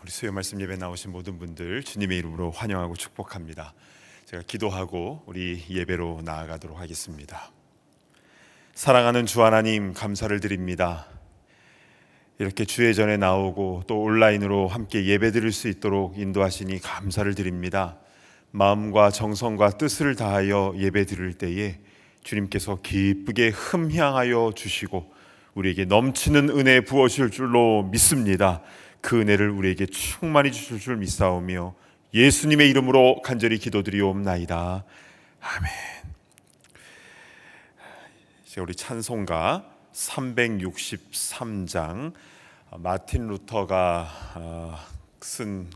우리 수요 말씀 예배 나오신 모든 분들 주님의 이름으로 환영하고 축복합니다. 제가 기도하고 우리 예배로 나아가도록 하겠습니다. 사랑하는 주 하나님, 감사를 드립니다. 이렇게 주의 전에 나오고 또 온라인으로 함께 예배 드릴 수 있도록 인도하시니 감사를 드립니다. 마음과 정성과 뜻을 다하여 예배 드릴 때에 주님께서 기쁘게 흠향하여 주시고 우리에게 넘치는 은혜 부어주실 줄로 믿습니다. 그 은혜를 우리에게 충만히 주실 줄 믿사오며 예수님의 이름으로 간절히 기도드리옵나이다. 아멘. 이제 우리 찬송가 363장 마틴 루터가 쓴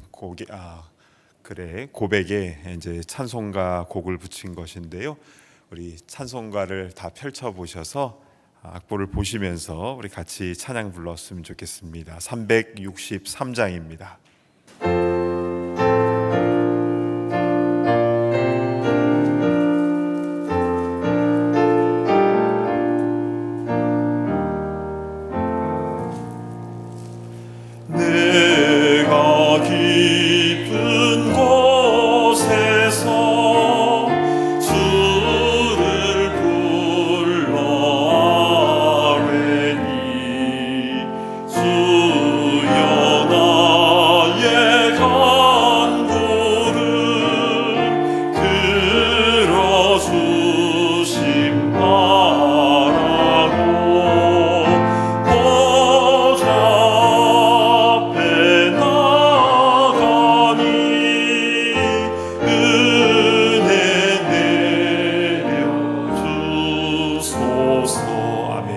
고백에 이제 찬송가 곡을 붙인 것인데요. 우리 찬송가를 다 펼쳐 보셔서 악보를 보시면서 우리 같이 찬양 불렀으면 좋겠습니다. 363장입니다. 내가 깊은 곳에서 주를 불러 아뢰니 주여 나의 간구를 들어주심 바라고 보좌 앞에 나가니 은혜 내려주소서. 아멘.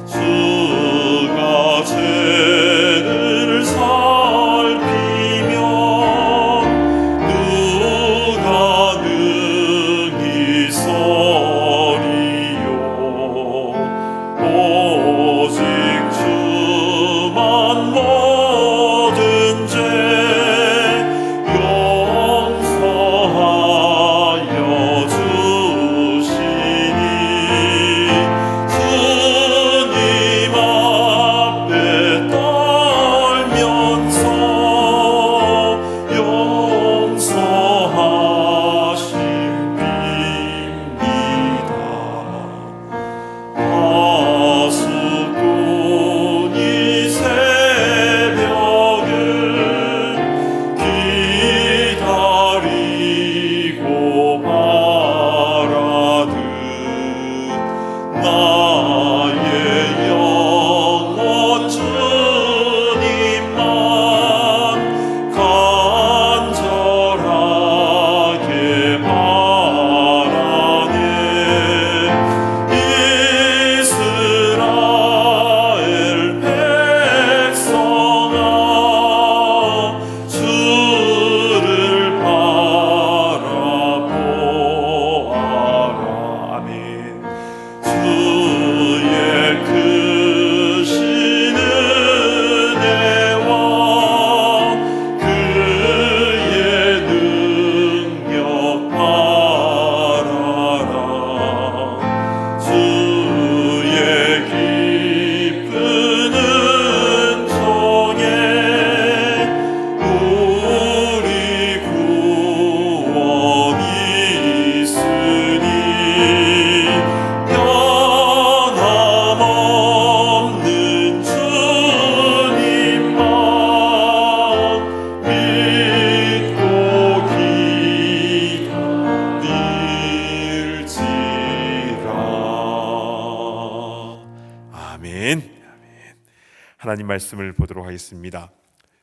주가 죄를 살피면 누가 능히 서리요. 오직 주만 모든 죄 용서하여 주시니 주님 앞에 떨면서 용서하십니다. 하수꾼이 새벽을 기다리고 바라듯 나의 영혼 주님만 간절하게 바라네. 이스라엘 백성아 주를 바라보아라. 아멘. 주의 크신 은혜와 그의 능력 바라라. 주의 깊은 은총에 우리 구원이 있으니 변함없는 주님만 믿고 기다릴지라. 아멘. 하나님 말씀을 보도록 하겠습니다.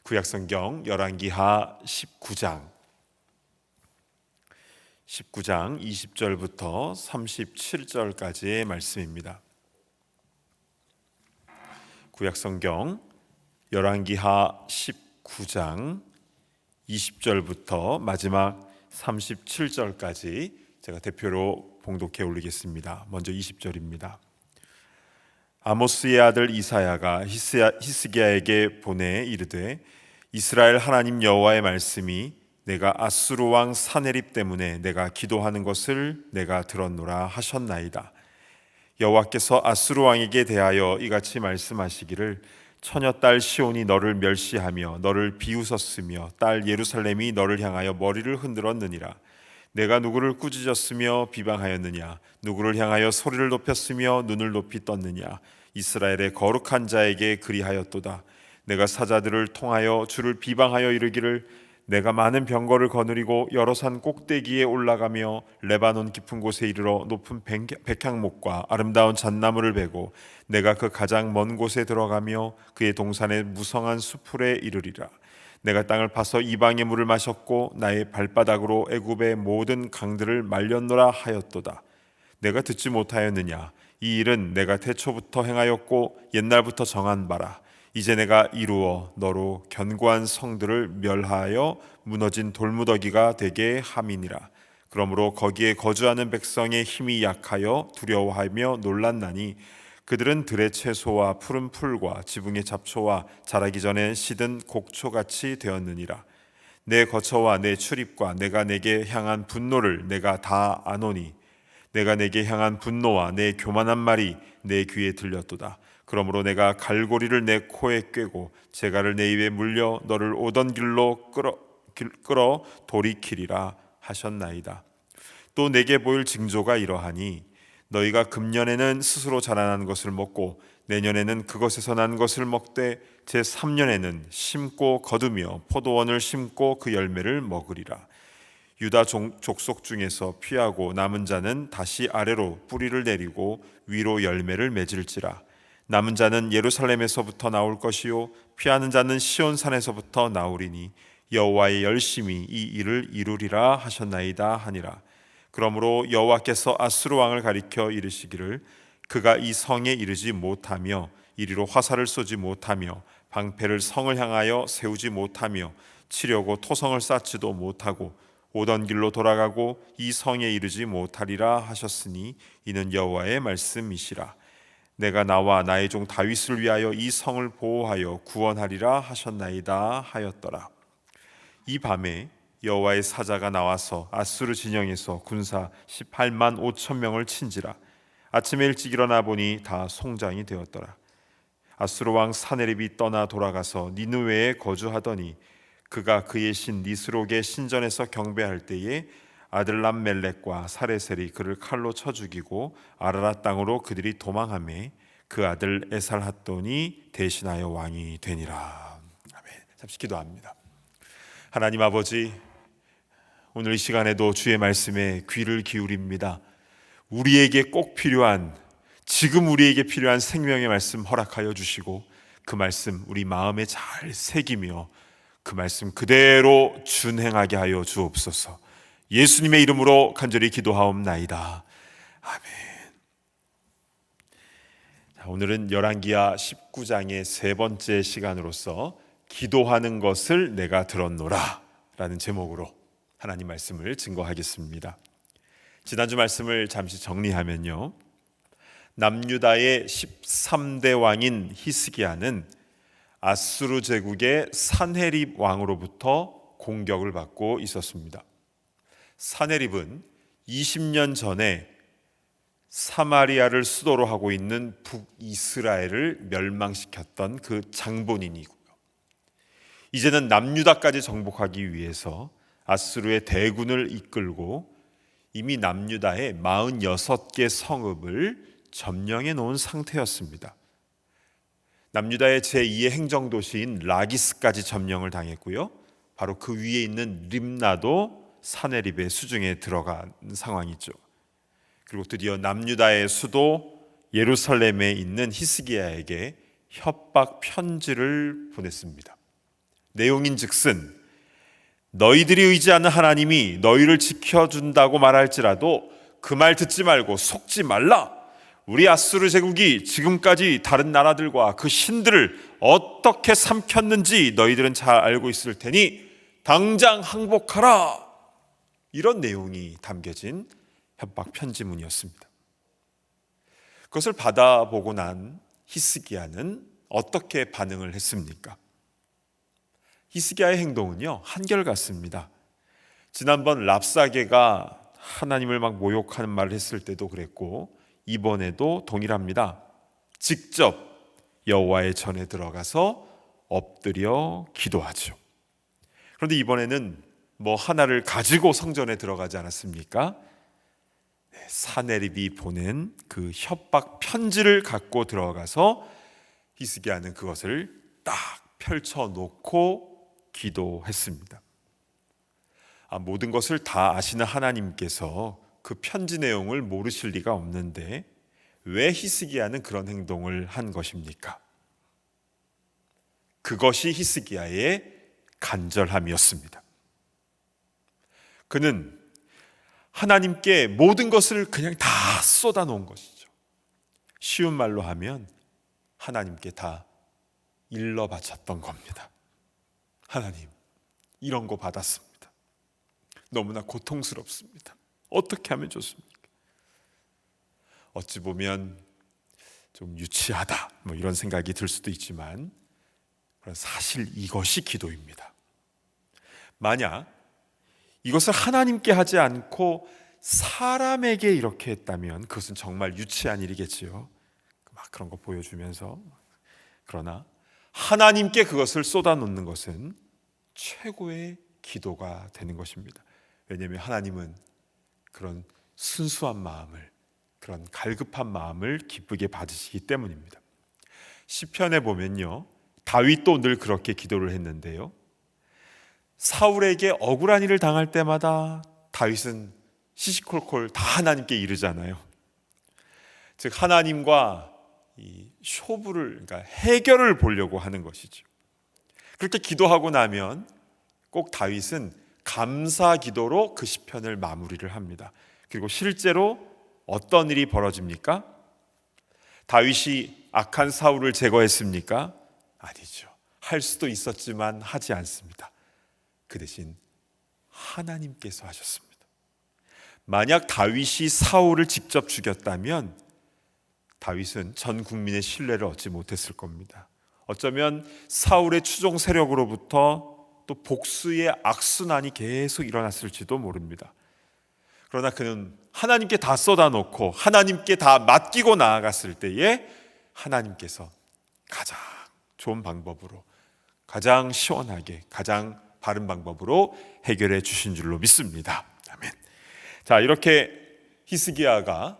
구약성경 열왕기하 19장 20절부터 37절까지의 말씀입니다. 구약성경 열왕기하 19장 20절부터 마지막 37절까지 제가 대표로 봉독해 올리겠습니다. 먼저 20절입니다. 아모스의 아들 이사야가 히스기야에게 보내 이르되 이스라엘 하나님 여호와의 말씀이 내가 아수르 왕 사네립 때문에 내가 기도하는 것을 내가 들었노라 하셨나이다. 여호와께서 아수르 왕에게 대하여 이같이 말씀하시기를 처녀딸 시온이 너를 멸시하며 너를 비웃었으며 딸 예루살렘이 너를 향하여 머리를 흔들었느니라. 내가 누구를 꾸짖었으며 비방하였느냐? 누구를 향하여 소리를 높였으며 눈을 높이 떴느냐? 이스라엘의 거룩한 자에게 그리하였도다. 내가 사자들을 통하여 주를 비방하여 이르기를 내가 많은 병거를 거느리고 여러 산 꼭대기에 올라가며 레바논 깊은 곳에 이르러 높은 백향목과 아름다운 잣나무를 베고 내가 그 가장 먼 곳에 들어가며 그의 동산의 무성한 수풀에 이르리라. 내가 땅을 파서 이방의 물을 마셨고 나의 발바닥으로 애굽의 모든 강들을 말렸노라 하였도다. 내가 듣지 못하였느냐? 이 일은 내가 태초부터 행하였고 옛날부터 정한 바라. 이제 내가 이루어 너로 견고한 성들을 멸하여 무너진 돌무더기가 되게 함이니라. 그러므로 거기에 거주하는 백성의 힘이 약하여 두려워하며 놀랐나니 그들은 들의 채소와 푸른 풀과 지붕의 잡초와 자라기 전에 시든 곡초같이 되었느니라. 내 거처와 내 출입과 내가 내게 향한 분노를 내가 다 아노니 내가 내게 향한 분노와 내 교만한 말이 내 귀에 들렸도다. 그러므로 내가 갈고리를 내 코에 꿰고 재갈을 내 입에 물려 너를 오던 길로 끌어 돌이키리라 하셨나이다. 또 내게 보일 징조가 이러하니 너희가 금년에는 스스로 자라난 것을 먹고 내년에는 그것에서 난 것을 먹되 제3년에는 심고 거두며 포도원을 심고 그 열매를 먹으리라. 유다 족속 중에서 피하고 남은 자는 다시 아래로 뿌리를 내리고 위로 열매를 맺을지라. 남은 자는 예루살렘에서부터 나올 것이요 피하는 자는 시온산에서부터 나오리니 여호와의 열심히 이 일을 이루리라 하셨나이다 하니라. 그러므로 여호와께서 아수르 왕을 가리켜 이르시기를 그가 이 성에 이르지 못하며 이리로 화살을 쏘지 못하며 방패를 성을 향하여 세우지 못하며 치려고 토성을 쌓지도 못하고 오던 길로 돌아가고 이 성에 이르지 못하리라 하셨으니 이는 여호와의 말씀이시라. 내가 나와 나의 종 다윗을 위하여 이 성을 보호하여 구원하리라 하셨나이다 하였더라. 이 밤에 여호와의 사자가 나와서 아수르 진영에서 군사 18만 5천 명을 친지라. 아침에 일찍 일어나 보니 다 송장이 되었더라. 아수르 왕 사네립이 떠나 돌아가서 니느웨에 거주하더니 그가 그의 신 니스록의 신전에서 경배할 때에 아들람멜렉과 사레셀이 그를 칼로 쳐 죽이고 아라랏 땅으로 그들이 도망하매 그 아들 에살핫돈이 대신하여 왕이 되니라. 아멘. 잠시 기도합니다. 하나님 아버지, 오늘 이 시간에도 주의 말씀에 귀를 기울입니다. 우리에게 꼭 필요한, 지금 우리에게 필요한 생명의 말씀 허락하여 주시고 그 말씀 우리 마음에 잘 새기며 그 말씀 그대로 준행하게 하여 주옵소서. 예수님의 이름으로 간절히 기도하옵나이다. 아멘. 오늘은 열왕기하 19장의 세 번째 시간으로서 기도하는 것을 내가 들었노라 라는 제목으로 하나님 말씀을 증거하겠습니다. 지난주 말씀을 잠시 정리하면요, 남유다의 13대 왕인 히스기야는 아수르 제국의 산헤립 왕으로부터 공격을 받고 있었습니다. 산헤립은 20년 전에 사마리아를 수도로 하고 있는 북이스라엘을 멸망시켰던 그 장본인이고요. 이제는 남유다까지 정복하기 위해서 아수르의 대군을 이끌고 이미 남유다의 46개 성읍을 점령해 놓은 상태였습니다. 남유다의 제2의 행정도시인 라기스까지 점령을 당했고요. 바로 그 위에 있는 림나도 사네립의 수중에 들어간 상황이죠. 그리고 드디어 남유다의 수도 예루살렘에 있는 히스기야에게 협박 편지를 보냈습니다. 내용인즉슨 너희들이 의지하는 하나님이 너희를 지켜준다고 말할지라도 그 말 듣지 말고 속지 말라. 우리 아수르 제국이 지금까지 다른 나라들과 그 신들을 어떻게 삼켰는지 너희들은 잘 알고 있을 테니 당장 항복하라. 이런 내용이 담겨진 협박 편지문이었습니다. 그것을 받아보고 난 히스기야는 어떻게 반응을 했습니까? 히스기야의 행동은요, 한결같습니다. 지난번 랍사게가 하나님을 막 모욕하는 말을 했을 때도 그랬고 이번에도 동일합니다. 직접 여호와의 전에 들어가서 엎드려 기도하죠. 그런데 이번에는 뭐 하나를 가지고 성전에 들어가지 않았습니까? 사네립이 보낸 그 협박 편지를 갖고 들어가서 히스기야는 그것을 딱 펼쳐놓고 기도했습니다. 모든 것을 다 아시는 하나님께서 그 편지 내용을 모르실 리가 없는데 왜 히스기야는 그런 행동을 한 것입니까? 그것이 히스기야의 간절함이었습니다. 그는 하나님께 모든 것을 그냥 다 쏟아놓은 것이죠. 쉬운 말로 하면 하나님께 다 일러 바쳤던 겁니다. 하나님, 이런 거 받았습니다. 너무나 고통스럽습니다. 어떻게 하면 좋습니까? 어찌 보면 좀 유치하다 뭐 이런 생각이 들 수도 있지만 사실 이것이 기도입니다. 만약 이것을 하나님께 하지 않고 사람에게 이렇게 했다면 그것은 정말 유치한 일이겠지요. 막 그런 거 보여주면서. 그러나 하나님께 그것을 쏟아놓는 것은 최고의 기도가 되는 것입니다. 왜냐하면 하나님은 그런 순수한 마음을, 그런 갈급한 마음을 기쁘게 받으시기 때문입니다. 시편에 보면요, 다윗도 늘 그렇게 기도를 했는데요, 사울에게 억울한 일을 당할 때마다 다윗은 시시콜콜 다 하나님께 이르잖아요. 즉 하나님과 이 쇼부를, 그러니까 해결을 보려고 하는 것이죠. 그렇게 기도하고 나면 꼭 다윗은 감사 기도로 그 시편을 마무리를 합니다. 그리고 실제로 어떤 일이 벌어집니까? 다윗이 악한 사울을 제거했습니까? 아니죠. 할 수도 있었지만 하지 않습니다. 그 대신 하나님께서 하셨습니다. 만약 다윗이 사울을 직접 죽였다면 다윗은 전 국민의 신뢰를 얻지 못했을 겁니다. 어쩌면 사울의 추종 세력으로부터 또 복수의 악순환이 계속 일어났을지도 모릅니다. 그러나 그는 하나님께 다 쏟아놓고 하나님께 다 맡기고 나아갔을 때에 하나님께서 가장 좋은 방법으로, 가장 시원하게, 가장 바른 방법으로 해결해 주신 줄로 믿습니다. 아멘. 자, 이렇게 히스기야가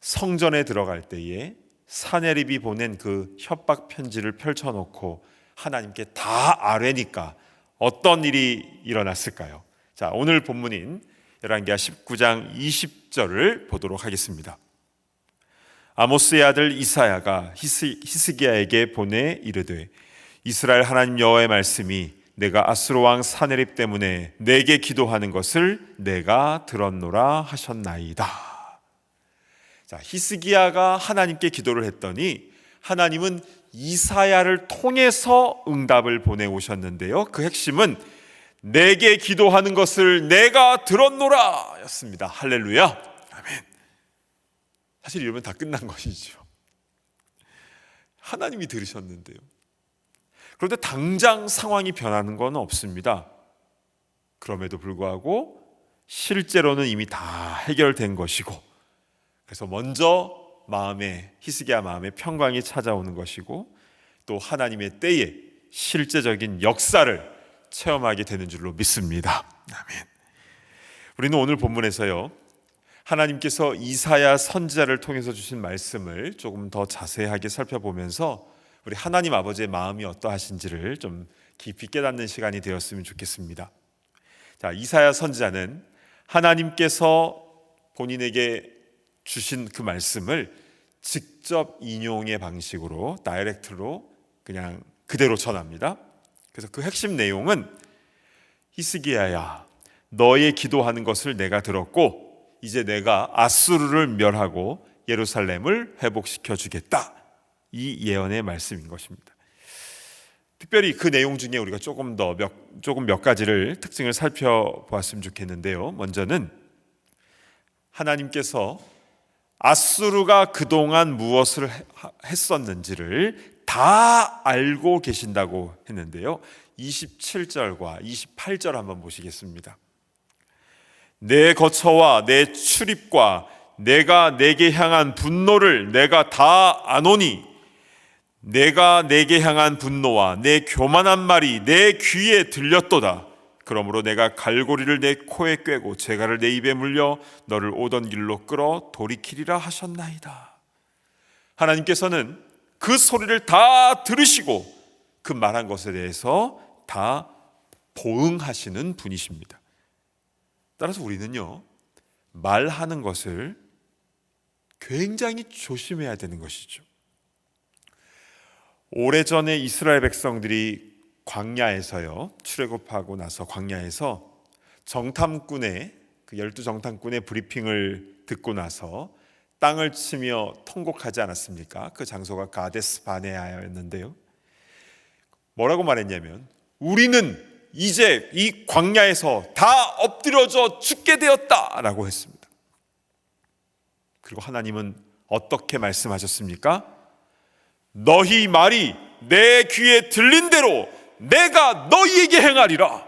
성전에 들어갈 때에 사네립이 보낸 그 협박 편지를 펼쳐놓고 하나님께 다 아뢰니까 어떤 일이 일어났을까요? 자, 오늘 본문인 열왕기하 19장 20절을 보도록 하겠습니다. 아모스의 아들 이사야가 히스기야에게 보내 이르되 이스라엘 하나님 여호와의 말씀이 내가 아수르 왕 사네립 때문에 내게 기도하는 것을 내가 들었노라 하셨나이다. 자, 히스기야가 하나님께 기도를 했더니 하나님은 이사야를 통해서 응답을 보내오셨는데요, 그 핵심은 내게 기도하는 것을 내가 들었노라 였습니다. 할렐루야. 아멘. 사실 이러면 다 끝난 것이죠. 하나님이 들으셨는데요. 그런데 당장 상황이 변하는 건 없습니다. 그럼에도 불구하고 실제로는 이미 다 해결된 것이고, 그래서 먼저 히스기야 마음에 평강이 찾아오는 것이고, 또 하나님의 때에 실제적인 역사를 체험하게 되는 줄로 믿습니다. 아멘. 우리는 오늘 본문에서요, 하나님께서 이사야 선지자를 통해서 주신 말씀을 조금 더 자세하게 살펴보면서 우리 하나님 아버지의 마음이 어떠하신지를 좀 깊이 깨닫는 시간이 되었으면 좋겠습니다. 자, 이사야 선지자는 하나님께서 본인에게 주신 그 말씀을 직접 인용의 방식으로 다이렉트로 그냥 그대로 전합니다. 그래서 그 핵심 내용은 히스기야야, 너의 기도하는 것을 내가 들었고 이제 내가 아수르를 멸하고 예루살렘을 회복시켜 주겠다, 이 예언의 말씀인 것입니다. 특별히 그 내용 중에 우리가 조금 몇 가지를 특징을 살펴보았으면 좋겠는데요, 먼저는 하나님께서 아수르가 그동안 무엇을 했었는지를 다 알고 계신다고 했는데요, 27절과 28절 한번 보시겠습니다. 내 거처와 내 출입과 내가 내게 향한 분노를 내가 다 아노니 내가 내게 향한 분노와 내 교만한 말이 내 귀에 들렸도다. 그러므로 내가 갈고리를 내 코에 꿰고 재갈을 내 입에 물려 너를 오던 길로 끌어 돌이키리라 하셨나이다. 하나님께서는 그 소리를 다 들으시고 그 말한 것에 대해서 다 보응하시는 분이십니다. 따라서 우리는요, 말하는 것을 굉장히 조심해야 되는 것이죠. 오래전에 이스라엘 백성들이 광야에서요, 출애굽하고 나서 광야에서 정탐꾼의 그 12정탐꾼의 브리핑을 듣고 나서 땅을 치며 통곡하지 않았습니까? 그 장소가 가데스 바네아였는데요. 뭐라고 말했냐면, 우리는 이제 이 광야에서 다 엎드려져 죽게 되었다라고 했습니다. 그리고 하나님은 어떻게 말씀하셨습니까? 너희 말이 내 귀에 들린 대로 내가 너희에게 행하리라.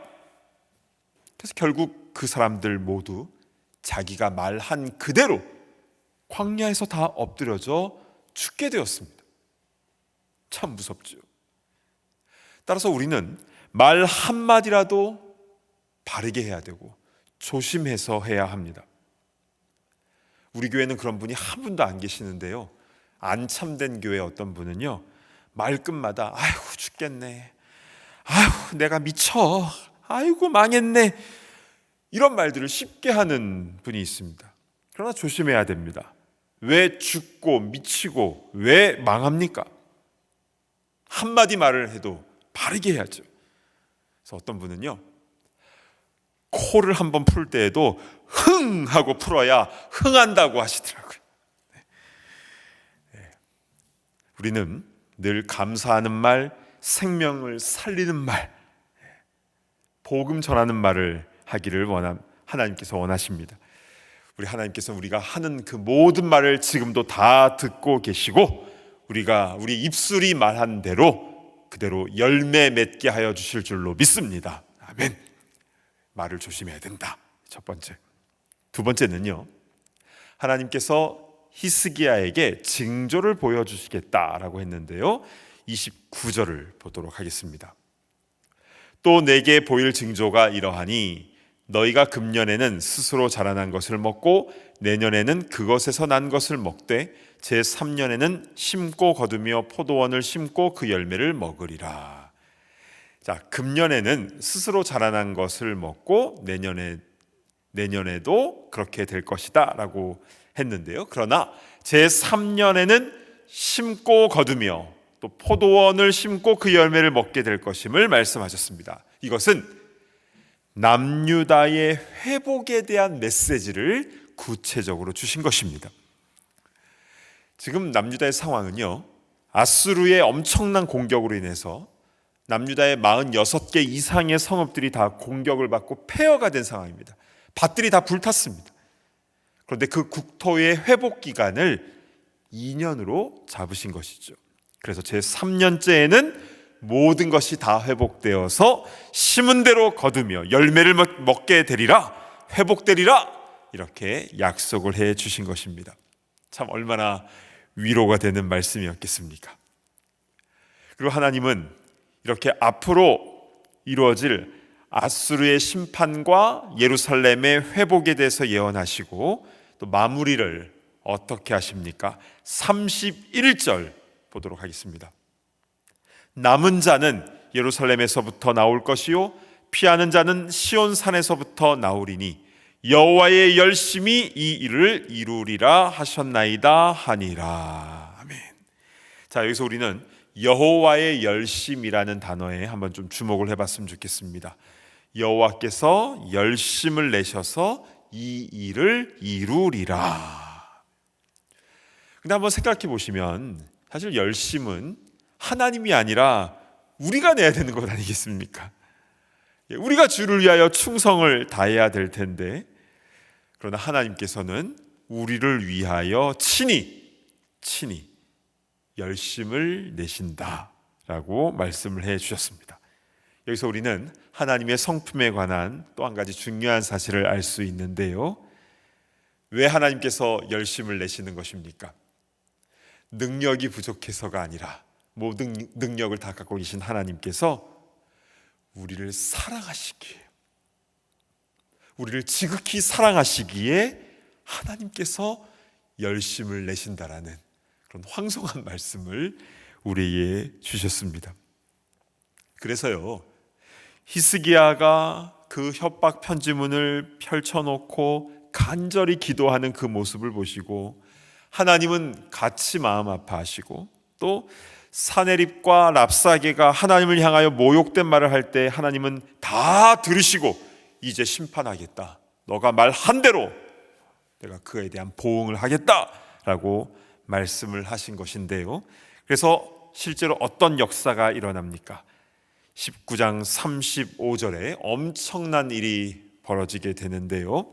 그래서 결국 그 사람들 모두 자기가 말한 그대로 광야에서 다 엎드려져 죽게 되었습니다. 참 무섭죠. 따라서 우리는 말 한마디라도 바르게 해야 되고 조심해서 해야 합니다. 우리 교회는 그런 분이 한 분도 안 계시는데요, 안참된 교회 어떤 분은요, 말끝마다 아이고 죽겠네, 아이고 내가 미쳐, 아이고 망했네, 이런 말들을 쉽게 하는 분이 있습니다. 그러나 조심해야 됩니다. 왜 죽고 미치고 왜 망합니까? 한마디 말을 해도 바르게 해야죠. 그래서 어떤 분은요, 코를 한번 풀 때에도 흥 하고 풀어야 흥한다고 하시더라고요. 우리는 늘 감사하는 말, 생명을 살리는 말, 복음 전하는 말을 하기를 하나님께서 원하십니다. 우리 하나님께서 우리가 하는 그 모든 말을 지금도 다 듣고 계시고, 우리 입술이 말한 대로 그대로 열매 맺게 하여 주실 줄로 믿습니다. 아멘. 말을 조심해야 된다. 첫 번째. 두 번째는요, 하나님께서 히스기야에게 징조를 보여주시겠다라고 했는데요, 29절을 보도록 하겠습니다. 또 내게 보일 징조가 이러하니 너희가 금년에는 스스로 자라난 것을 먹고 내년에는 그것에서 난 것을 먹되 제3년에는 심고 거두며 포도원을 심고 그 열매를 먹으리라. 자, 금년에는 스스로 자라난 것을 먹고 내년에도 그렇게 될 것이다 라고 했는데요, 그러나 제3년에는 심고 거두며 또 포도원을 심고 그 열매를 먹게 될 것임을 말씀하셨습니다. 이것은 남유다의 회복에 대한 메시지를 구체적으로 주신 것입니다. 지금 남유다의 상황은요, 아수르의 엄청난 공격으로 인해서 남유다의 46개 이상의 성읍들이 다 공격을 받고 폐허가 된 상황입니다. 밭들이 다 불탔습니다. 그런데 그 국토의 회복 기간을 2년으로 잡으신 것이죠. 그래서 제3년째에는 모든 것이 다 회복되어서 심은 대로 거두며 열매를 먹게 되리라, 회복되리라, 이렇게 약속을 해 주신 것입니다. 참 얼마나 위로가 되는 말씀이었겠습니까? 그리고 하나님은 이렇게 앞으로 이루어질 아수르의 심판과 예루살렘의 회복에 대해서 예언하시고 또 마무리를 어떻게 하십니까? 31절 보도록 하겠습니다. 남은 자는 예루살렘에서부터 나올 것이요 피하는 자는 시온산에서부터 나오리니 여호와의 열심이 이 일을 이루리라 하셨나이다 하니라. 아멘. 자, 여기서 우리는 여호와의 열심이라는 단어에 한번 좀 주목을 해봤으면 좋겠습니다. 여호와께서 열심을 내셔서 이 일을 이루리라. 근데 한번 생각해 보시면 사실 열심은 하나님이 아니라 우리가 내야 되는 것 아니겠습니까? 우리가 주를 위하여 충성을 다해야 될 텐데, 그러나 하나님께서는 우리를 위하여 친히 열심을 내신다라고 말씀을 해 주셨습니다. 여기서 우리는 하나님의 성품에 관한 또 한 가지 중요한 사실을 알 수 있는데요, 왜 하나님께서 열심을 내시는 것입니까? 능력이 부족해서가 아니라 모든 능력을 다 갖고 계신 하나님께서 우리를 사랑하시기에, 우리를 지극히 사랑하시기에 하나님께서 열심을 내신다라는 그런 황송한 말씀을 우리에게 주셨습니다. 그래서요, 히스기야가 그 협박 편지문을 펼쳐놓고 간절히 기도하는 그 모습을 보시고 하나님은 같이 마음 아파하시고, 또 사네립과 랍사게가 하나님을 향하여 모욕된 말을 할 때 하나님은 다 들으시고 이제 심판하겠다, 너가 말한 대로 내가 그에 대한 보응을 하겠다라고 말씀을 하신 것인데요, 그래서 실제로 어떤 역사가 일어납니까? 19장 35절에 엄청난 일이 벌어지게 되는데요,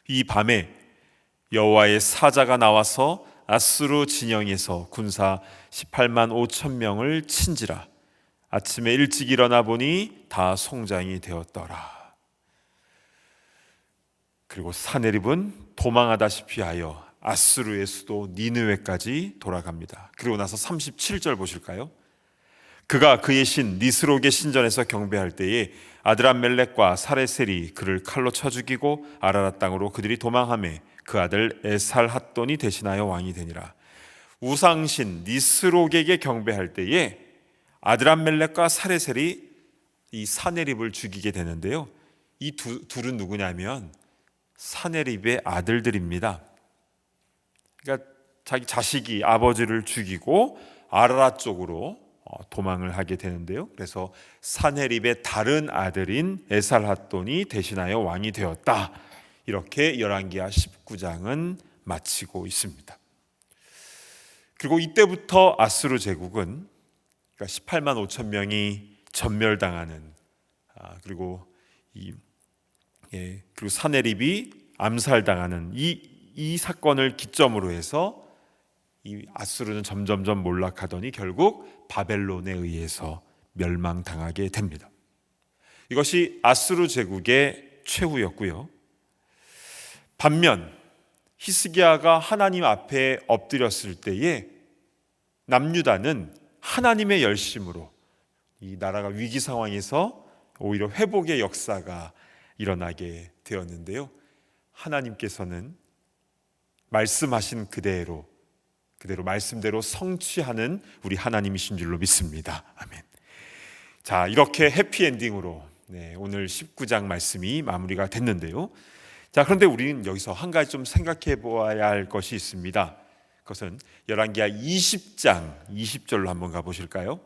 이 밤에 여호와의 사자가 나와서 아수르 진영에서 군사 18만 5천 명을 친지라. 아침에 일찍 일어나 보니 다 송장이 되었더라. 그리고 사네립은 도망하다시피 하여 아수르의 수도 니느웨까지 돌아갑니다. 그리고 나서 37절 보실까요? 그가 그의 신 니스록의 신전에서 경배할 때에 아드람멜렉과 사레셀이 그를 칼로 쳐 죽이고 아라랏 땅으로 그들이 도망하매 그 아들 에살핫돈이 대신하여 왕이 되니라. 우상신 니스록에게 경배할 때에 아드람멜렉과 사레셀이 이 사네립을 죽이게 되는데요, 이 둘은 누구냐면 사네립의 아들들입니다. 그러니까 자기 자식이 아버지를 죽이고 아라랏 쪽으로 도망을 하게 되는데요, 그래서 사네립의 다른 아들인 에살핫돈이 대신하여 왕이 되었다. 이렇게 열왕기하 19장은 마치고 있습니다. 그리고 이때부터 아수르 제국은, 그러니까 18만 5천 명이 전멸당하는, 그리고 그리고 사네립이 암살당하는 이 사건을 기점으로 해서 이 아수르는 점점점 몰락하더니 결국 바벨론에 의해서 멸망당하게 됩니다. 이것이 아수르 제국의 최후였고요. 반면 히스기야가 하나님 앞에 엎드렸을 때에 남유다는 하나님의 열심으로 이 나라가 위기 상황에서 오히려 회복의 역사가 일어나게 되었는데요, 하나님께서는 말씀하신 그대로 말씀대로 성취하는 우리 하나님이신 줄로 믿습니다. 아멘. 자, 이렇게 해피엔딩으로 오늘 19장 말씀이 마무리가 됐는데요, 자, 그런데 우리는 여기서 한 가지 좀 생각해 보아야 할 것이 있습니다. 그것은 열왕기하 20장 20절로 한번 가보실까요?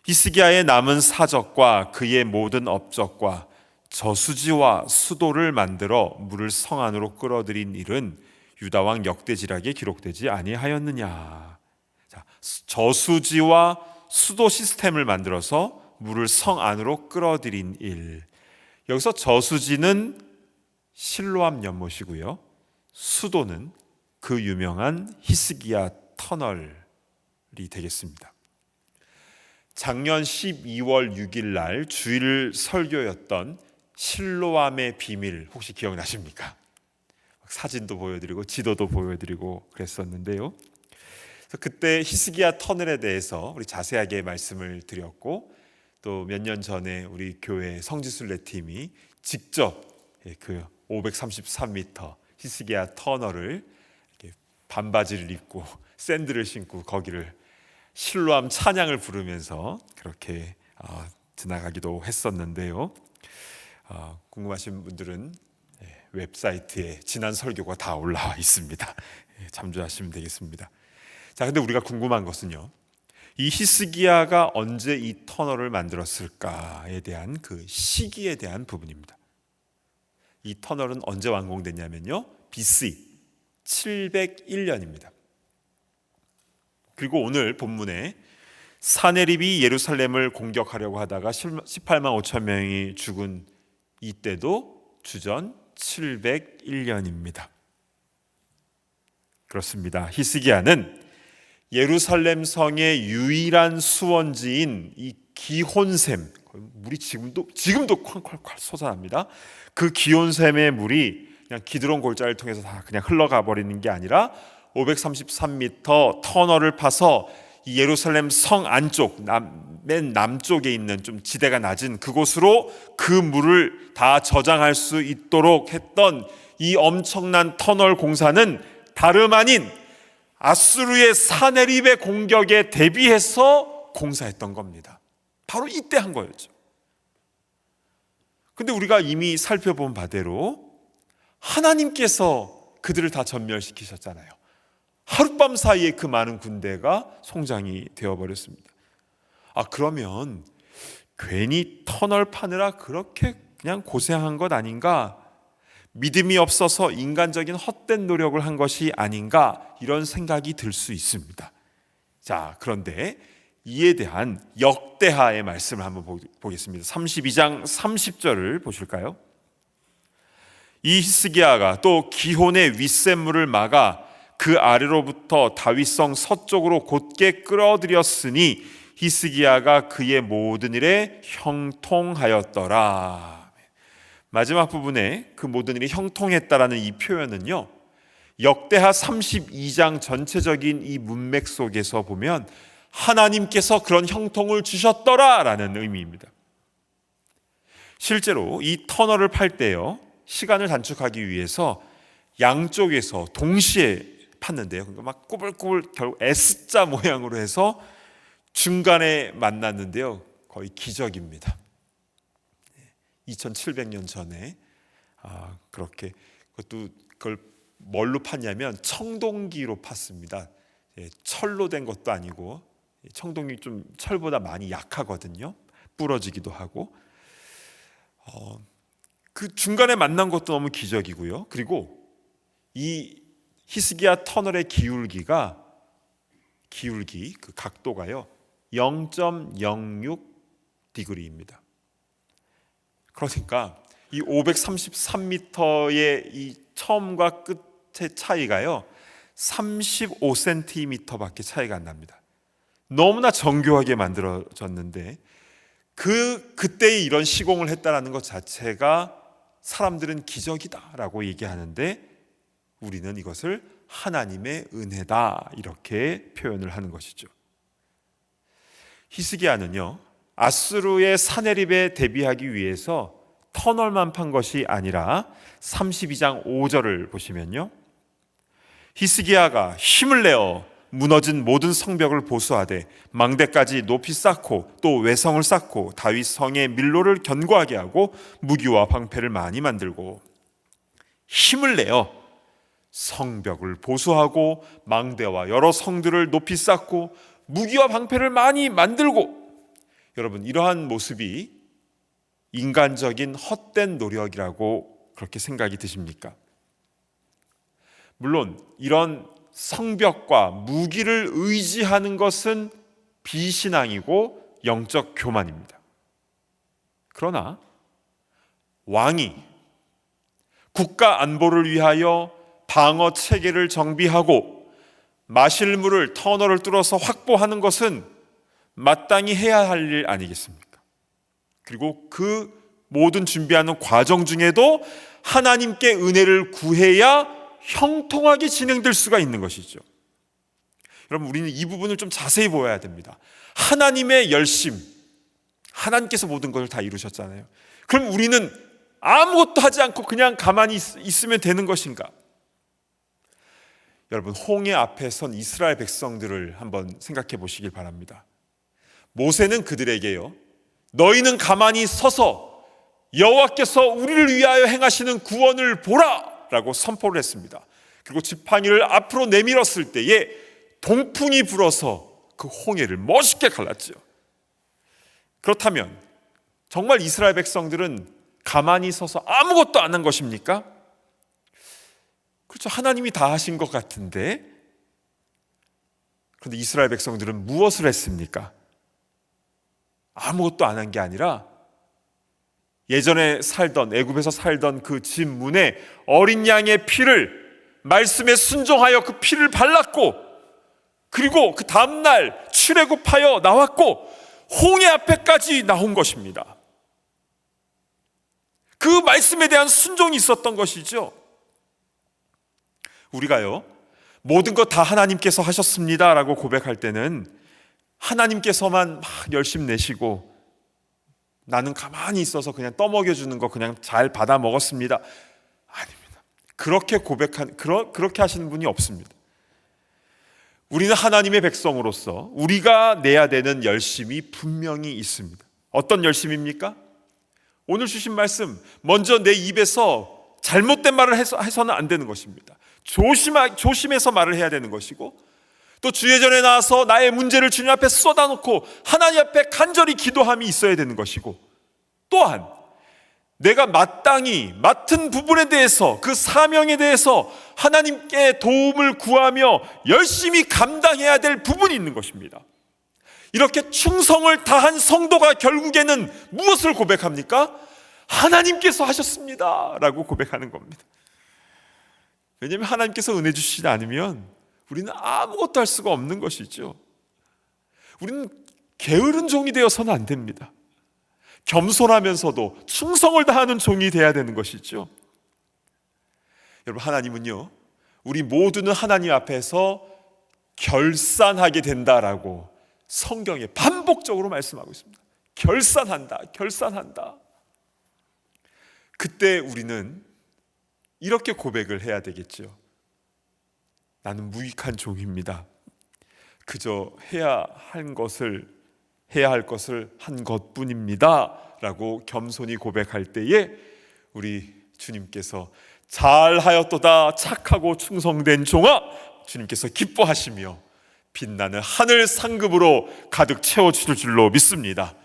히스기야의 남은 사적과 그의 모든 업적과 저수지와 수도를 만들어 물을 성 안으로 끌어들인 일은 유다왕 역대지락에 기록되지 아니하였느냐. 자, 저수지와 수도 시스템을 만들어서 물을 성 안으로 끌어들인 일. 여기서 저수지는 실로암 연못이고요, 수도는 그 유명한 히스기야 터널이 되겠습니다. 작년 12월 6일 날 주일 설교였던 실로암의 비밀, 혹시 기억나십니까? 사진도 보여드리고 지도도 보여드리고 그랬었는데요, 그래서 그때 히스기야 터널에 대해서 우리 자세하게 말씀을 드렸고, 또 몇 년 전에 우리 교회 성지순례 팀이 직접 그 533m 히스기야 터널을 이렇게 반바지를 입고 샌들을 신고 거기를 실로암 찬양을 부르면서 그렇게 지나가기도 했었는데요, 궁금하신 분들은 웹사이트에 지난 설교가 다 올라와 있습니다. 참조하시면 되겠습니다. 자, 근데 우리가 궁금한 것은요, 이 히스기야가 언제 이 터널을 만들었을까에 대한 그 시기에 대한 부분입니다. 이 터널은 언제 완공됐냐면요, BC 701년입니다. 그리고 오늘 본문에 사네립이 예루살렘을 공격하려고 하다가 18만 5천 명이 죽은 이때도 주전 701년입니다. 그렇습니다. 히스기야는 예루살렘 성의 유일한 수원지인 이 기혼샘, 물이 지금도 콸콸콸 솟아납니다. 그 기혼샘의 물이 그냥 기드론 골짜기를 통해서 다 그냥 흘러가 버리는 게 아니라 533m 터널을 파서 이 예루살렘 성 안쪽 맨 남쪽에 있는 좀 지대가 낮은 그곳으로 그 물을 다 저장할 수 있도록 했던 이 엄청난 터널 공사는 다름 아닌 아수르의 사네립의 공격에 대비해서 공사했던 겁니다. 바로 이때 한 거였죠. 근데 우리가 이미 살펴본 바대로 하나님께서 그들을 다 전멸시키셨잖아요. 하룻밤 사이에 그 많은 군대가 성장이 되어버렸습니다. 그러면 괜히 터널 파느라 그렇게 그냥 고생한 것 아닌가? 믿음이 없어서 인간적인 헛된 노력을 한 것이 아닌가? 이런 생각이 들 수 있습니다. 자, 그런데 이에 대한 역대하의 말씀을 한번 보겠습니다. 32장 30절을 보실까요? 이 히스기야가 또 기혼의 윗샘물을 막아 그 아래로부터 다윗성 서쪽으로 곧게 끌어들였으니 히스기야가 그의 모든 일에 형통하였더라. 마지막 부분에 그 모든 일이 형통했다라는 이 표현은요, 역대하 32장 전체적인 이 문맥 속에서 보면 하나님께서 그런 형통을 주셨더라라는 의미입니다. 실제로 이 터널을 팔 때요, 시간을 단축하기 위해서 양쪽에서 동시에 팠는데요. 그러니까 막 꾸불꾸불 결국 S자 모양으로 해서 중간에 만났는데요. 거의 기적입니다. 2700년 전에 그렇게 그걸 뭘로 팠냐면 청동기로 팠습니다. 철로 된 것도 아니고 청동기 좀 철보다 많이 약하거든요. 부러지기도 하고 그 중간에 만난 것도 너무 기적이고요. 그리고 이 히스기야 터널의 기울기 그 각도가요 0.06디그리입니다. 그러니까 이 533m의 이 처음과 끝의 차이가요 35cm밖에 차이가 안 납니다. 너무나 정교하게 만들어졌는데 그때에 이런 시공을 했다는 것 자체가 사람들은 기적이다라고 얘기하는데 우리는 이것을 하나님의 은혜다 이렇게 표현을 하는 것이죠. 히스기야는요 아수르의 사네립에 대비하기 위해서 터널만 판 것이 아니라 32장 5절을 보시면요, 히스기야가 힘을 내어 무너진 모든 성벽을 보수하되 망대까지 높이 쌓고 또 외성을 쌓고 다윗 성의 밀로를 견고하게 하고 무기와 방패를 많이 만들고, 힘을 내어 성벽을 보수하고 망대와 여러 성들을 높이 쌓고 무기와 방패를 많이 만들고. 여러분, 이러한 모습이 인간적인 헛된 노력이라고 그렇게 생각이 드십니까? 물론 이런 성벽과 무기를 의지하는 것은 비신앙이고 영적 교만입니다. 그러나 왕이 국가 안보를 위하여 방어 체계를 정비하고 마실 물을 터널을 뚫어서 확보하는 것은 마땅히 해야 할 일 아니겠습니까? 그리고 그 모든 준비하는 과정 중에도 하나님께 은혜를 구해야 형통하게 진행될 수가 있는 것이죠. 여러분, 우리는 이 부분을 좀 자세히 보아야 됩니다. 하나님의 열심, 하나님께서 모든 것을 다 이루셨잖아요. 그럼 우리는 아무것도 하지 않고 그냥 가만히 있으면 되는 것인가? 여러분, 홍해 앞에 선 이스라엘 백성들을 한번 생각해 보시길 바랍니다. 모세는 그들에게요, 너희는 가만히 서서 여호와께서 우리를 위하여 행하시는 구원을 보라 라고 선포를 했습니다. 그리고 지팡이를 앞으로 내밀었을 때에 동풍이 불어서 그 홍해를 멋있게 갈랐죠. 그렇다면 정말 이스라엘 백성들은 가만히 서서 아무것도 안 한 것입니까? 그렇죠. 하나님이 다 하신 것 같은데, 그런데 이스라엘 백성들은 무엇을 했습니까? 아무것도 안 한 게 아니라 예전에 살던, 애굽에서 살던 그 집 문에 어린 양의 피를, 말씀에 순종하여 그 피를 발랐고, 그리고 그 다음날 출애굽하여 나왔고 홍해 앞에까지 나온 것입니다. 그 말씀에 대한 순종이 있었던 것이죠. 우리가요, 모든 것 다 하나님께서 하셨습니다 라고 고백할 때는 하나님께서만 막 열심 내시고 나는 가만히 있어서 그냥 떠먹여주는 거 그냥 잘 받아 먹었습니다. 아닙니다. 그렇게 하시는 분이 없습니다. 우리는 하나님의 백성으로서 우리가 내야 되는 열심이 분명히 있습니다. 어떤 열심입니까? 오늘 주신 말씀, 먼저 내 입에서 잘못된 말을 해서는 안 되는 것입니다. 조심해서 말을 해야 되는 것이고, 또 주의 전에 나와서 나의 문제를 주님 앞에 쏟아놓고 하나님 앞에 간절히 기도함이 있어야 되는 것이고, 또한 내가 마땅히 맡은 부분에 대해서, 그 사명에 대해서 하나님께 도움을 구하며 열심히 감당해야 될 부분이 있는 것입니다. 이렇게 충성을 다한 성도가 결국에는 무엇을 고백합니까? 하나님께서 하셨습니다 라고 고백하는 겁니다. 왜냐하면 하나님께서 은혜 주시지 않으면 우리는 아무것도 할 수가 없는 것이죠. 우리는 게으른 종이 되어서는 안 됩니다. 겸손하면서도 충성을 다하는 종이 되어야 되는 것이죠. 여러분, 하나님은요, 우리 모두는 하나님 앞에서 결산하게 된다라고 성경에 반복적으로 말씀하고 있습니다. 결산한다. 그때 우리는 이렇게 고백을 해야 되겠죠. 나는 무익한 종입니다. 그저 해야 할 것을 한 것뿐입니다 라고 겸손히 고백할 때에 우리 주님께서 잘하였도다 착하고 충성된 종아, 주님께서 기뻐하시며 빛나는 하늘 상급으로 가득 채워주실 줄로 믿습니다.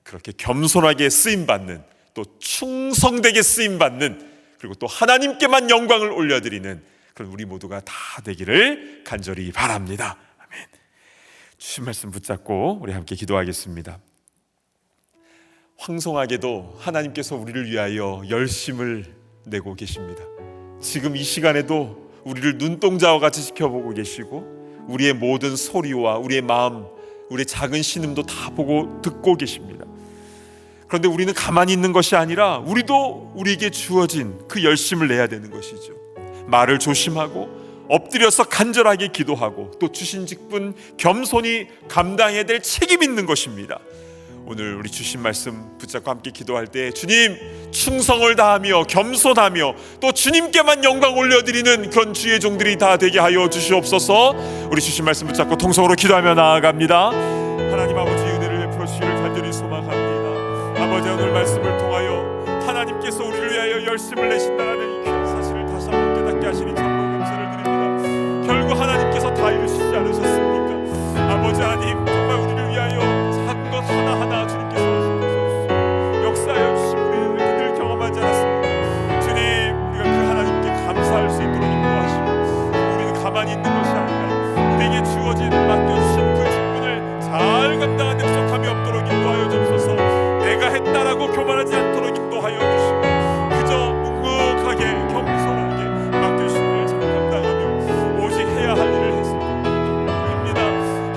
그렇게 겸손하게 쓰임받는, 또 충성되게 쓰임받는, 그리고 또 하나님께만 영광을 올려드리는 그런 우리 모두가 다 되기를 간절히 바랍니다. 아멘. 주신 말씀 붙잡고 우리 함께 기도하겠습니다. 황송하게도 하나님께서 우리를 위하여 열심을 내고 계십니다. 지금 이 시간에도 우리를 눈동자와 같이 지켜보고 계시고, 우리의 모든 소리와 우리의 마음, 우리의 작은 신음도 다 보고 듣고 계십니다. 그런데 우리는 가만히 있는 것이 아니라 우리도 우리에게 주어진 그 열심을 내야 되는 것이죠. 말을 조심하고 엎드려서 간절하게 기도하고 또 주신 직분 겸손히 감당해야 될 책임이 있는 것입니다. 오늘 우리 주신 말씀 붙잡고 함께 기도할 때 주님, 충성을 다하며 겸손하며 또 주님께만 영광 올려드리는 그런 주의 종들이 다 되게 하여 주시옵소서. 우리 주신 말씀 붙잡고 통성으로 기도하며 나아갑니다. 하나님 아버지, 은혜를 베풀어 주시기를 간절히 소망합니다. 아버지, 오늘 말씀을 통하여 하나님께서 우리를 위하여 열심을 내신다는 이 귀한 사실을 다시 한번 깨닫게 하시니 참으로 감사를 드립니다. 결국 하나님께서 다 이루시지 않으셨습니까? 아버지 하나님, 정말 우리를 위하여 작은 것 하나하나 주님께서 하시옵소서. 역사하여 주신 우리는 늘 경험하지 않았습니까? 주님, 우리가 그 하나님께 감사할 수 있도록 인도하시고, 우리는 가만히 있는 것이 아니라 우리에게 주어진 맡겨주신 그 직분을 잘 감당하는 데 부족함이 없도록 인도하여 주옵소서. 내가 했다라고 교만하지 않도록 인도하여 주시고, 그저 묵묵하게 겸손하게 맡겨주신 일을 잘 감당하며 오직 해야 할 일을 했습니다.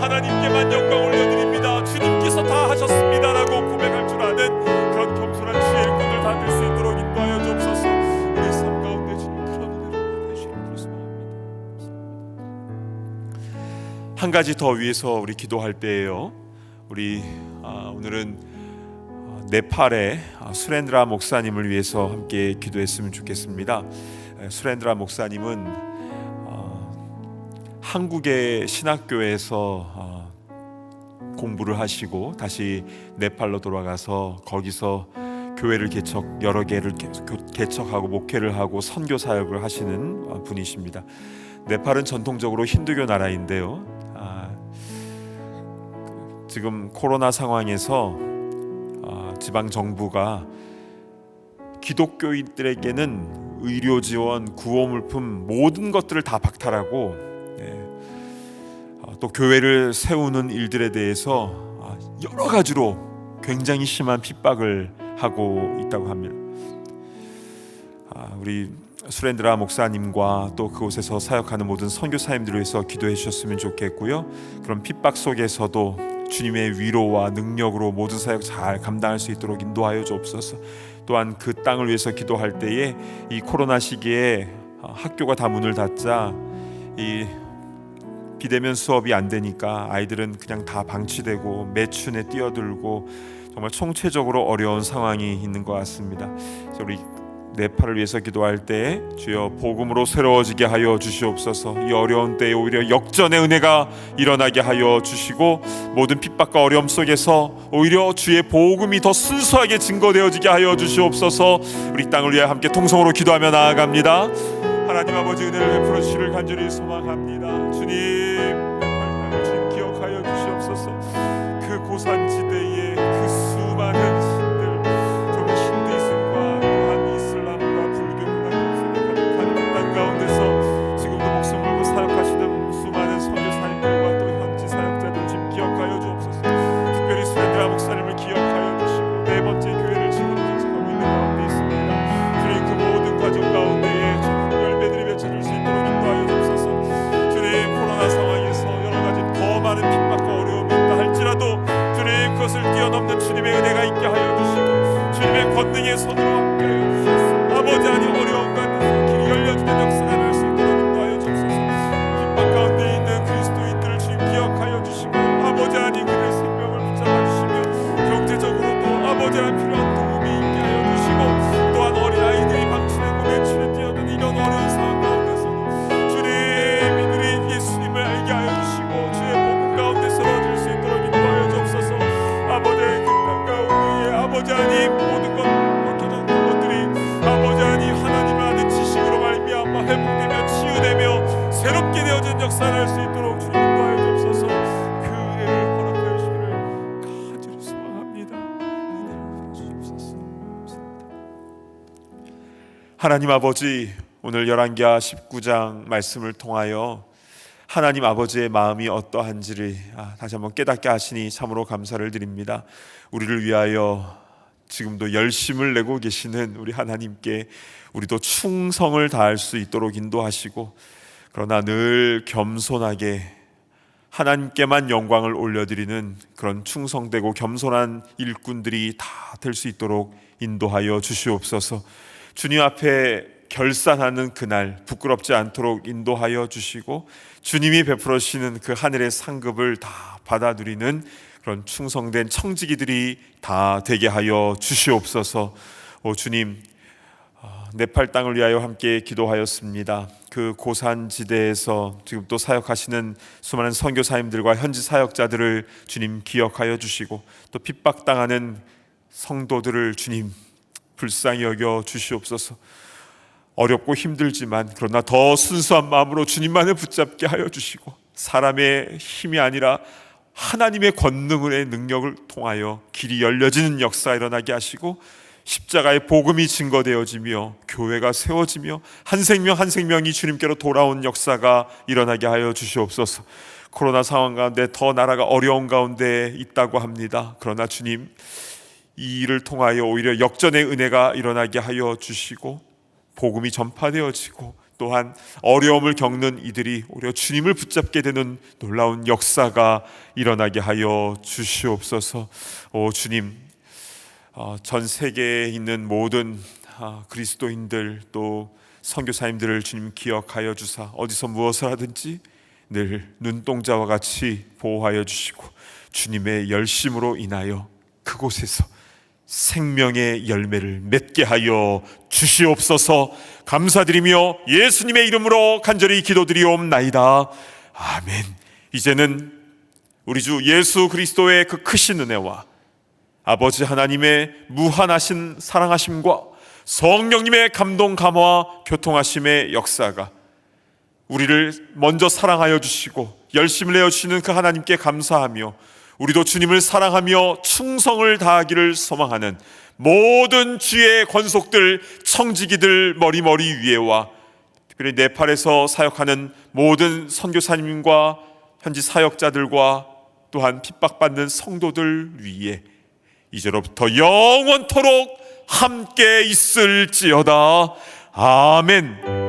하나님께만 영광 올려드립니다. 주님께서 다 하셨습니다라고 고백할 줄 아는 그런 겸손한 주의 일꾼들 다 될 수 있도록 인도하여 주옵소서. 우리 삶 가운데 주님 그런 은혜를 베푸시기를 소망합니다. 한 가지 더 위해서 우리 기도할 때예요. 우리 오늘은 네팔의 수렌드라 목사님을 위해서 함께 기도했으면 좋겠습니다. 수렌드라 목사님은 한국의 신학교에서 공부를 하시고 다시 네팔로 돌아가서 거기서 교회를 여러 개를 개척하고 목회를 하고 선교 사역을 하시는 분이십니다. 네팔은 전통적으로 힌두교 나라인데요. 지금 코로나 상황에서 지방 정부가 기독교인들에게는 의료 지원, 구호 물품 모든 것들을 다 박탈하고 또 교회를 세우는 일들에 대해서 여러 가지로 굉장히 심한 핍박을 하고 있다고 합니다. 우리 수렌드라 목사님과 또 그곳에서 사역하는 모든 선교사님들을 위해서 기도해 주셨으면 좋겠고요. 그런 핍박 속에서도 주님의 위로와 능력으로 모든 사역 잘 감당할 수 있도록 인도하여 주옵소서. 또한 그 땅을 위해서 기도할 때에 이 코로나 시기에 학교가 다 문을 닫자 이 비대면 수업이 안 되니까 아이들은 그냥 다 방치되고 매춘에 뛰어들고 정말 총체적으로 어려운 상황이 있는 것 같습니다. 우리 네팔을 위해서 기도할 때 주여 복음으로 새로워지게 하여 주시옵소서. 이 어려운 때에 오히려 역전의 은혜가 일어나게 하여 주시고 모든 핍박과 어려움 속에서 오히려 주의 복음이 더 순수하게 증거되어지게 하여 주시옵소서. 우리 땅을 위해 함께 통성으로 기도하며 나아갑니다. 하나님 아버지 은혜를 베풀어 주시를 간절히 소망합니다. 주님, 네팔 땅을 주님 기억하여 주시옵소서. 그 고산지대에 그 수많은 신들, 정말 힌두이즘과 또한 이슬람과 불교 문화가 생각하는 그 땅 가운데서 지금도 목숨 걸고 사역하시는 수많은 선교사님들과 또 현지 사역자들 주님 기억하여 주옵소서. 특별히 스웬드라 목사님을 기억하여 주시고 네 번째 교회를 지금 개척하고 있는 가운데 있습니다. 주님, 그 모든 과정 가운데에 열매들이 맺혀질 수 있도록 인도하여 주옵소서. 주님, 코로나 상황에서 여러 가지 더 많은 핍박과 어려움이 있다 할지라도 주님, 그것을 뛰어넘는 주님의 은혜가 있게 하여 주시고 주님의 권능의 손으로 함께하여 주시옵소서. 아버지, 아니 어려움 가운데서 길이 열려지는 역사가 날 수 있도록 인도하여 주옵소서. 핍박 가운데 있는 그리스도인들을 주님 기억하여 주시고 아버지, 아니 그들의 생명을 붙잡아 주시며 경제적으로도 아버지, 아니 필요한 도움이 있게 하여 주시고 또한 어린아이들이 방치되고 매출에 뛰어든 이런 어려운 상황 가운데서도 주님, 이들이 예수님을 알게 하여 주시고 주의 복음 가운데 쓰러질 수 있도록 인도하여 주옵소서. 아버지, 그 땅 가운데에 아버지 하나님 모든 것 막혀졌던 것들이 아버지 하나님 하나님을 아는 지식으로 말미암아 회복되며 치유되며 새롭게 되어진 역사를 할 수 있도록 주님 인도하여 주옵소서. 그 은혜를 허락하여 주시기를 간절히 소망합니다. 은혜를 주옵소서. 하나님 아버지, 오늘 열왕기하 19장 말씀을 통하여 하나님 아버지의 마음이 어떠한지를 다시 한번 깨닫게 하시니 참으로 감사를 드립니다. 우리를 위하여 지금도 열심을 내고 계시는 우리 하나님께 우리도 충성을 다할 수 있도록 인도하시고, 그러나 늘 겸손하게 하나님께만 영광을 올려드리는 그런 충성되고 겸손한 일꾼들이 다 될 수 있도록 인도하여 주시옵소서. 주님 앞에 결산하는 그날 부끄럽지 않도록 인도하여 주시고 주님이 베풀어 주시는 그 하늘의 상급을 다 받아 누리는 그런 충성된 청지기들이 다 되게 하여 주시옵소서. 오 주님, 네팔 땅을 위하여 함께 기도하였습니다. 그 고산지대에서 지금 또 사역하시는 수많은 선교사님들과 현지 사역자들을 주님 기억하여 주시고 또 핍박당하는 성도들을 주님 불쌍히 여겨 주시옵소서. 어렵고 힘들지만 그러나 더 순수한 마음으로 주님만을 붙잡게 하여 주시고 사람의 힘이 아니라 하나님의 권능의 능력을 통하여 길이 열려지는 역사가 일어나게 하시고 십자가의 복음이 증거되어지며 교회가 세워지며 한 생명 한 생명이 주님께로 돌아온 역사가 일어나게 하여 주시옵소서. 코로나 상황 가운데 더 나라가 어려운 가운데 있다고 합니다. 그러나 주님, 이 일을 통하여 오히려 역전의 은혜가 일어나게 하여 주시고 복음이 전파되어지고 또한 어려움을 겪는 이들이 오히려 주님을 붙잡게 되는 놀라운 역사가 일어나게 하여 주시옵소서. 오 주님, 전 세계에 있는 모든 그리스도인들 또 선교사님들을 주님 기억하여 주사 어디서 무엇을 하든지 늘 눈동자와 같이 보호하여 주시고 주님의 열심으로 인하여 그곳에서 생명의 열매를 맺게 하여 주시옵소서. 감사드리며 예수님의 이름으로 간절히 기도드리옵나이다. 아멘. 이제는 우리 주 예수 그리스도의 그 크신 은혜와 아버지 하나님의 무한하신 사랑하심과 성령님의 감동 감화 교통하심의 역사가 우리를 먼저 사랑하여 주시고 열심을 내어 주시는 그 하나님께 감사하며 우리도 주님을 사랑하며 충성을 다하기를 소망하는 모든 주의 권속들 청지기들 머리 위에와 특별히 네팔에서 사역하는 모든 선교사님과 현지 사역자들과 또한 핍박받는 성도들 위에 이제로부터 영원토록 함께 있을지어다. 아멘.